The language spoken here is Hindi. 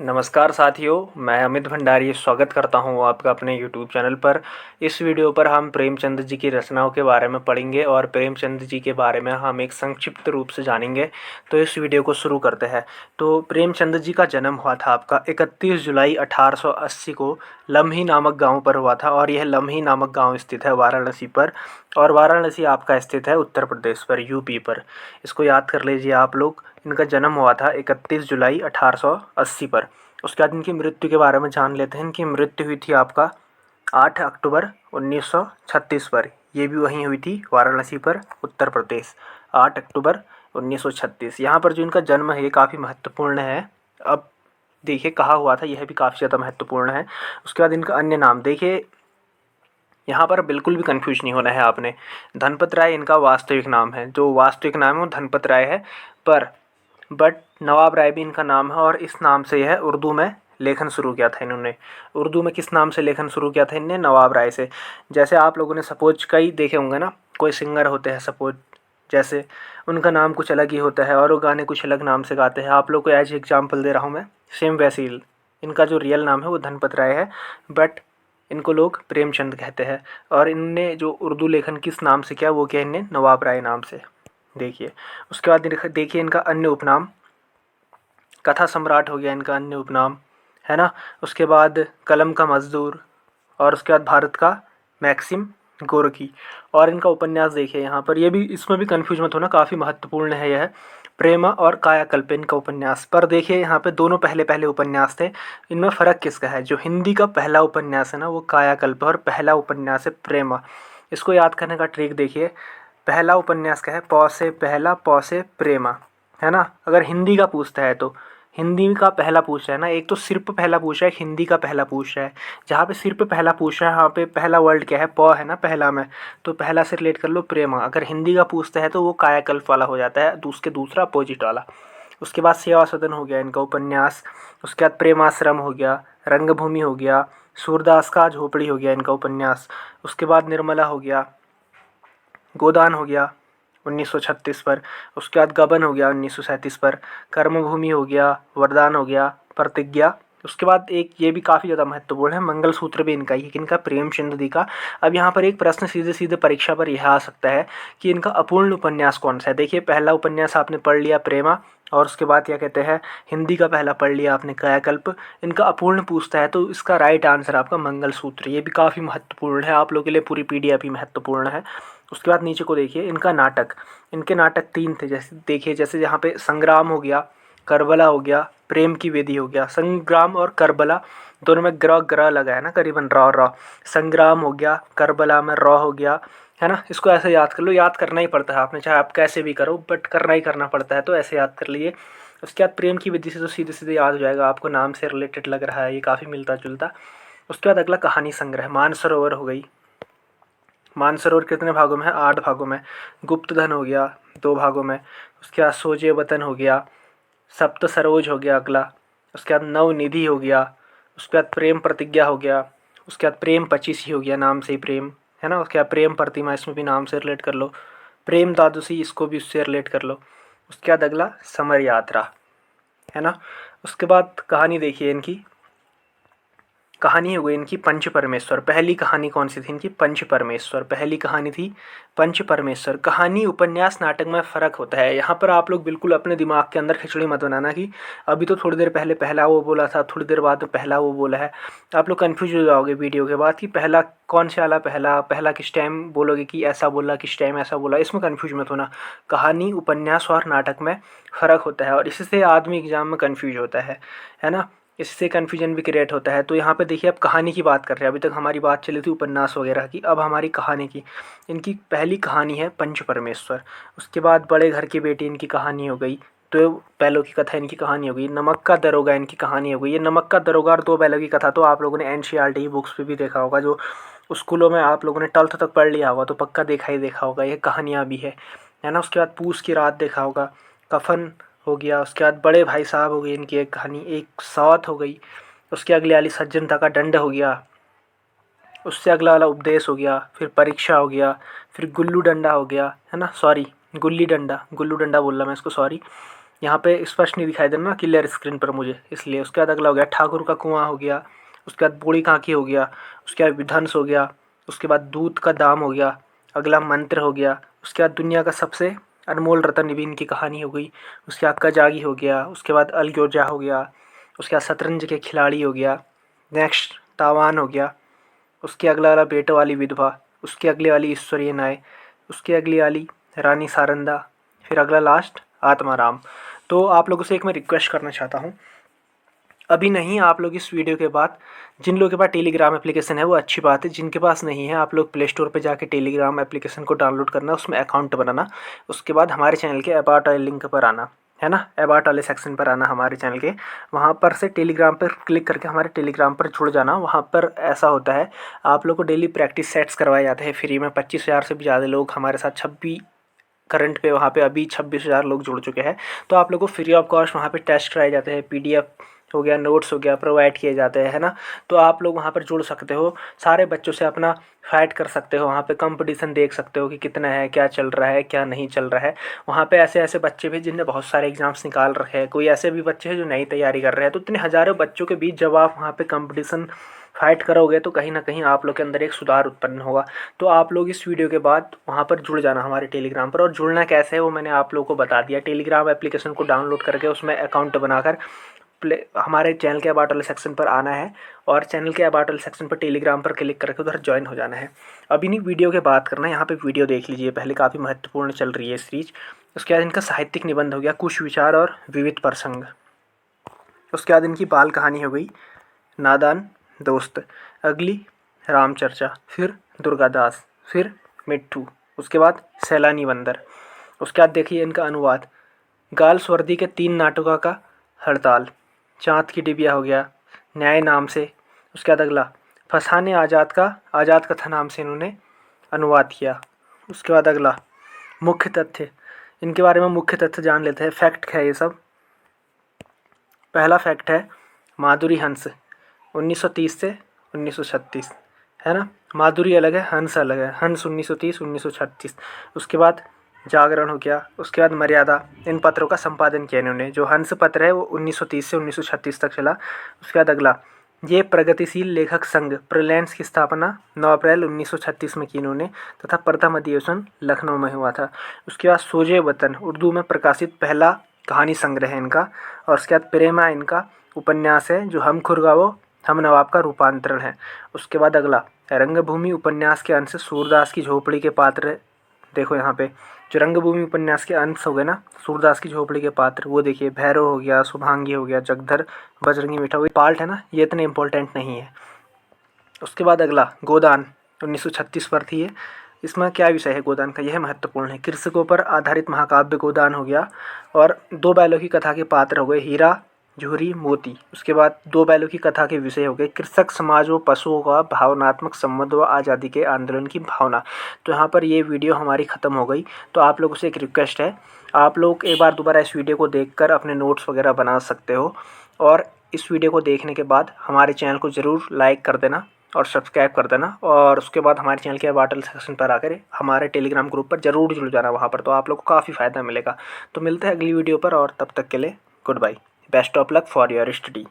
नमस्कार साथियों, मैं अमित भंडारी स्वागत करता हूं आपका अपने यूट्यूब चैनल पर। इस वीडियो पर हम प्रेमचंद जी की रचनाओं के बारे में पढ़ेंगे और प्रेमचंद जी के बारे में हम एक संक्षिप्त रूप से जानेंगे। तो इस वीडियो को शुरू करते हैं। तो प्रेमचंद जी का जन्म हुआ था आपका 31 जुलाई 1880 को लम्ही नामक गाँव पर हुआ था और यह लम्ही नामक गाँव स्थित है वाराणसी पर। और वाराणसी आपका स्थित है उत्तर प्रदेश पर, यूपी पर। इसको याद कर लीजिए आप लोग। इनका जन्म हुआ था 31 जुलाई 1880 पर। उसके बाद इनकी मृत्यु के बारे में जान लेते हैं। इनकी मृत्यु हुई थी आपका 8 अक्टूबर 1936 पर। ये भी वहीं हुई थी वाराणसी पर, उत्तर प्रदेश। 8 अक्टूबर 1936। यहाँ पर जो इनका जन्म है ये काफ़ी महत्वपूर्ण है। अब देखिए कहाँ हुआ था, यह भी काफ़ी ज़्यादा महत्वपूर्ण है। उसके बाद इनका अन्य नाम देखिए, यहाँ पर बिल्कुल भी कंफ्यूज नहीं होना है आपने। धनपत राय इनका वास्तविक नाम है, जो वास्तविक नाम है वो धनपत राय है। पर बट नवाब राय भी इनका नाम है और इस नाम से यह उर्दू में लेखन शुरू किया था इन्होंने। उर्दू में किस नाम से लेखन शुरू किया था इनने? नवाब राय से। जैसे आप लोगों ने सपोज कई देखे होंगे ना, कोई सिंगर होते हैं सपोज, जैसे उनका नाम कुछ अलग ही होता है और वो गाने कुछ अलग नाम से गाते हैं। आप लोग को एज एग्जाम्पल दे रहा हूँ मैं, सेम वैसे ही इनका जो रियल नाम है वो धनपत राय है, बट इनको लोग प्रेमचंद कहते हैं। और इनने जो उर्दू लेखन किस नाम से किया वो किया इनने नवाब राय नाम से। देखिए उसके बाद देखिए इनका अन्य उपनाम कथा सम्राट हो गया इनका अन्य उपनाम, है ना। उसके बाद कलम का मजदूर, और उसके बाद भारत का मैक्सिम गोरकी। और इनका उपन्यास देखिए यहाँ पर, ये भी इसमें भी कन्फ्यूज मत होना, काफ़ी महत्वपूर्ण है यह। प्रेमा और कायाकल्प इनका उपन्यास। पर देखिए यहाँ पे दोनों पहले पहले उपन्यास थे। इनमें फ़र्क किसका है? जो हिंदी का पहला उपन्यास है ना वो कायाकल्प है और पहला उपन्यास है प्रेमा। इसको याद करने का ट्रिक देखिए, पहला उपन्यास का है प से पहला प से प्रेमा, है ना। अगर हिंदी का पूछता है तो हिंदी का पहला पूछ रहा है ना, एक तो सिर्फ पहला पूछ रहा है, एक हिंदी का पहला पूछ रहा है। जहाँ पे सिर्फ पहला पूछ रहा है यहाँ पे पहला वर्ड क्या है? प है ना पहला में, तो पहला से रिलेट कर लो प्रेमा। अगर हिंदी का पूछता है तो वो कायाकल्प वाला हो जाता है, उसके दूसरा अपोजिट वाला। उसके बाद सेवा सदन हो गया इनका उपन्यास। उसके बाद प्रेमाश्रम हो गया, रंगभूमि हो गया, सूरदास का झोपड़ी हो गया इनका उपन्यास। उसके बाद निर्मला हो गया, गोदान हो गया 1936 पर। उसके बाद गबन हो गया 1937 पर। कर्मभूमि हो गया, वरदान हो गया, प्रतिज्ञा। उसके बाद एक ये भी काफ़ी ज़्यादा महत्वपूर्ण है, मंगलसूत्र भी इनका ही है, किनका? प्रेमचंद जी का। अब यहाँ पर एक प्रश्न सीधे सीधे परीक्षा पर यह आ सकता है कि इनका अपूर्ण उपन्यास कौन सा है। देखिए पहला उपन्यास आपने पढ़ लिया प्रेमा, और उसके बाद क्या कहते हैं, हिंदी का पहला पढ़ लिया आपने कायाकल्प। इनका अपूर्ण पूछता है तो इसका राइट आंसर आपका मंगलसूत्र। ये भी काफ़ी महत्वपूर्ण है, आप लोगों के लिए पूरी पीडीएफ ही महत्वपूर्ण है। उसके बाद नीचे को देखिए इनका नाटक। इनके नाटक 3 थे, जैसे देखिए, जैसे यहाँ पे संग्राम हो गया, करबला हो गया, प्रेम की वेदी हो गया। संग्राम और करबला दोनों में ग्र ग्र लगा है ना, करीबन रॉ रॉ। संग्राम हो गया, करबला में रॉ हो गया, है ना। इसको ऐसे याद कर लो, याद करना ही पड़ता है आपने, चाहे आप कैसे भी करो बट करना ही करना पड़ता है, तो ऐसे याद कर लिए। उसके बाद प्रेम की विधि से तो सीधे सीधे याद हो जाएगा आपको, नाम से रिलेटेड लग रहा है, ये काफ़ी मिलता जुलता। उसके बाद अगला कहानी संग्रह, मानसरोवर हो गई। मानसरोवर कितने भागों में है? 8 भागों में। गुप्तधन हो गया 2 भागों में। उसके बाद सोजे वतन हो गया। सप्त सरोज हो गया अगला। उसके बाद नवनिधि हो गया। उसके बाद प्रेम प्रतिज्ञा हो गया। उसके बाद प्रेम पचीसी हो गया, नाम से ही प्रेम, है ना। उसके बाद प्रेम प्रतिमा, इसमें भी नाम से रिलेट कर लो। प्रेम द्वादशी, इसको भी उससे रिलेट कर लो। उसके बाद अगला समर यात्रा, है ना। उसके बाद कहानी देखिए इनकी, कहानी हो गई इनकी पंच परमेश्वर। पहली कहानी कौन सी थी इनकी? पंच परमेश्वर। पहली कहानी थी पंच परमेश्वर। कहानी उपन्यास नाटक में फ़र्क होता है। यहाँ पर आप लोग बिल्कुल अपने दिमाग के अंदर खिचड़ी मत बनाना कि अभी तो थोड़ी देर पहले पहला वो बोला था, थोड़ी देर बाद में पहला वो बोला है। आप लोग कन्फ्यूज हो जाओगे वीडियो के बाद कि पहला कौन से वाला पहला, पहला किस टाइम बोलोगे कि ऐसा बोला, किस टाइम ऐसा बोला। इसमें कन्फ्यूज मत होना। कहानी उपन्यास और नाटक में फ़र्क होता है और इससे आदमी एग्जाम में कन्फ्यूज होता है ना। इससे कन्फ्यूजन भी क्रिएट होता है। तो यहाँ पे देखिए, अब कहानी की बात कर रहे हैं, अभी तक हमारी बात चली थी उपन्यास वगैरह की, अब हमारी कहानी की। इनकी पहली कहानी है पंच परमेश्वर। उसके बाद बड़े घर की बेटी इनकी कहानी हो गई। 2 बैलों की कथा इनकी कहानी हो गई। नमक का दरोगा इनकी कहानी हो गई। ये नमक का दरोगा और 2 बैलों की कथा तो आप लोगों ने एनसीईआरटी बुक्स पे भी देखा होगा, जो स्कूलों में आप लोगों ने 12th तक पढ़ लिया होगा तो पक्का देखा ही देखा होगा, ये कहानियाँ भी है ना। उसके बाद पूस की रात देखा होगा। कफन हो गया। उसके बाद बड़े भाई साहब हो गई इनकी एक कहानी। एक सौत हो गई। उसके अगले वाली सज्जनता का दंड हो गया। उससे अगला वाला उपदेश हो गया। फिर परीक्षा हो गया। फिर गुल्लू डंडा हो गया, है ना, सॉरी गुल्ली डंडा, गुल्लू डंडा बोल रहा मैं इसको, सॉरी। यहाँ पे स्पष्ट नहीं दिखाई दे रहा ना क्लियर स्क्रीन पर मुझे, इसलिए। उसके बाद अगला हो गया ठाकुर का कुआँ हो गया, उसके बाद बूढ़ी काकी हो गया, उसके बाद विध्वंस हो गया, उसके बाद दूध का दाम हो गया, अगला मंत्र हो गया, उसके बाद दुनिया का सबसे अनमोल रतन निबीन की कहानी हो गई, उसके बाद कजागी हो गया, उसके बाद अलगोजा हो गया, उसके बाद शतरंज के खिलाड़ी हो गया, नेक्स्ट तावान हो गया, उसके अगला वाला बेटों वाली विधवा, उसके अगले वाली ईश्वरीय न्याय, उसके अगली वाली रानी सारंदा, फिर अगला लास्ट आत्माराम। तो आप लोगों से एक मैं रिक्वेस्ट करना चाहता हूँ, अभी नहीं, आप लोग इस वीडियो के बाद जिन लोगों के पास टेलीग्राम एप्लीकेशन है वो अच्छी बात है, जिनके पास नहीं है आप लोग प्ले स्टोर पर जाके टेलीग्राम एप्लीकेशन को डाउनलोड करना, उसमें अकाउंट बनाना, उसके बाद हमारे चैनल के अबाउट वाले लिंक पर आना, है ना, अबाउट वाले सेक्शन पर आना हमारे चैनल के, वहाँ पर से टेलीग्राम पर क्लिक करके हमारे टेलीग्राम पर जुड़ जाना। वहाँ पर ऐसा होता है आप लोग को डेली प्रैक्टिस सेट्स करवाए जाते हैं फ्री में। 25,000 से भी ज़्यादा लोग हमारे साथ 26 करंट पे वहाँ पे अभी 26,000 लोग जुड़ चुके हैं। तो आप लोगों को फ्री ऑफ कॉस्ट वहाँ पे टेस्ट कराए जाते हैं, पीडीएफ हो गया, नोट्स हो गया, प्रोवाइड किए जाते हैं, है ना। तो आप लोग वहाँ पर जुड़ सकते हो, सारे बच्चों से अपना फाइट कर सकते हो, वहाँ पे कंपटीशन देख सकते हो कि कितना है, क्या चल रहा है, क्या नहीं चल रहा है। वहाँ पे ऐसे ऐसे बच्चे भी जिनने बहुत सारे एग्जाम्स निकाल रखे हैं, कोई ऐसे भी बच्चे हैं जो नई तैयारी कर रहे हैं। तो इतने हज़ारों बच्चों के बीच जब आप वहाँ पे कंपटीशन फाइट करोगे तो कहीं ना कहीं आप लोग के अंदर एक सुधार उत्पन्न होगा। तो आप लोग इस वीडियो के बाद वहाँ पर जुड़ जाना हमारे टेलीग्राम पर। और जुड़ना कैसे है वो मैंने आप लोगों को बता दिया। टेलीग्राम एप्लीकेशन को डाउनलोड करके उसमें अकाउंट बनाकर हमारे चैनल के अबाउट वाले सेक्शन पर आना है, और चैनल के अबाउट वाले सेक्शन पर टेलीग्राम पर क्लिक करके उधर ज्वाइन हो जाना है। अभी नहीं, वीडियो के बात करना है, यहाँ पे वीडियो देख लीजिए पहले, काफ़ी महत्वपूर्ण चल रही है सीरीज। उसके बाद इनका साहित्यिक निबंध हो गया कुछ विचार और विविध प्रसंग। उसके बाद इनकी बाल कहानी हो गई नादान दोस्त, अगली रामचर्चा, फिर दुर्गादास, फिर मिट्ठू, उसके बाद सैलानी बंदर। उसके बाद देखिए इनका अनुवाद, गाल स्वर्दी के 3 नाटकों का हड़ताल, चाँद की डिबिया हो गया, न्याय नाम से। उसके बाद अगला फसाने आज़ाद का आज़ाद कथा नाम से इन्होंने अनुवाद किया। उसके बाद अगला मुख्य तथ्य, इनके बारे में मुख्य तथ्य जान लेते हैं, फैक्ट है ये सब। पहला फैक्ट है माधुरी हंस 1930 से 1936, है ना। माधुरी अलग है, हंस अलग है, हंस 1930 1936। उसके बाद जागरण हो गया, उसके बाद मर्यादा, इन पत्रों का संपादन किया इन्होंने। जो हंस पत्र है वो 1930 से 1936 तक चला। उसके बाद अगला, ये प्रगतिशील लेखक संघ प्रिलेंस की स्थापना 9 अप्रैल 1936 में की इन्होंने, तथा प्रथम अधिवेशन लखनऊ में हुआ था। उसके बाद सोजे वतन उर्दू में प्रकाशित पहला कहानी संग्रह है इनका। और उसके बाद प्रेमा इनका उपन्यास है, जो हम खुरगावो हम नवाब का रूपांतरण है। उसके बाद अगला रंगभूमि उपन्यास के अंश सूरदास की झोपड़ी के पात्र, देखो यहाँ पे जो रंगभूमि उपन्यास के अंश हो गए ना, सूरदास की झोपड़ी के पात्र, वो देखिए भैरव हो गया, शुभांगी हो गया, जगधर, बजरंगी मीठा, वो पार्ट है ना, ये इतने इंपॉर्टेंट नहीं है। उसके बाद अगला गोदान 1936 पर थी ये। इसमें क्या विषय है गोदान का, यह महत्वपूर्ण है। कृषकों पर आधारित महाकाव्य गोदान हो गया। और 2 बैलों की कथा के पात्र हो गए हीरा, जूहरी, मोती। उसके बाद 2 बैलों की कथा के विषय हो गए कृषक समाज व पशुओं का भावनात्मक संबंध व आज़ादी के आंदोलन की भावना। तो यहाँ पर ये वीडियो हमारी ख़त्म हो गई। तो आप लोगों से एक रिक्वेस्ट है, आप लोग एक बार दोबारा इस वीडियो को देखकर अपने नोट्स वगैरह बना सकते हो। और इस वीडियो को देखने के बाद हमारे चैनल को ज़रूर लाइक कर देना और सब्सक्राइब कर देना। और उसके बाद हमारे चैनल के अबाउट सेक्शन पर आकर हमारे टेलीग्राम ग्रुप पर ज़रूर जुड़ जाना, वहाँ पर तो आप लोग को काफ़ी फ़ायदा मिलेगा। तो मिलते हैं अगली वीडियो पर, और तब तक के लिए goodbye, best of luck for your study.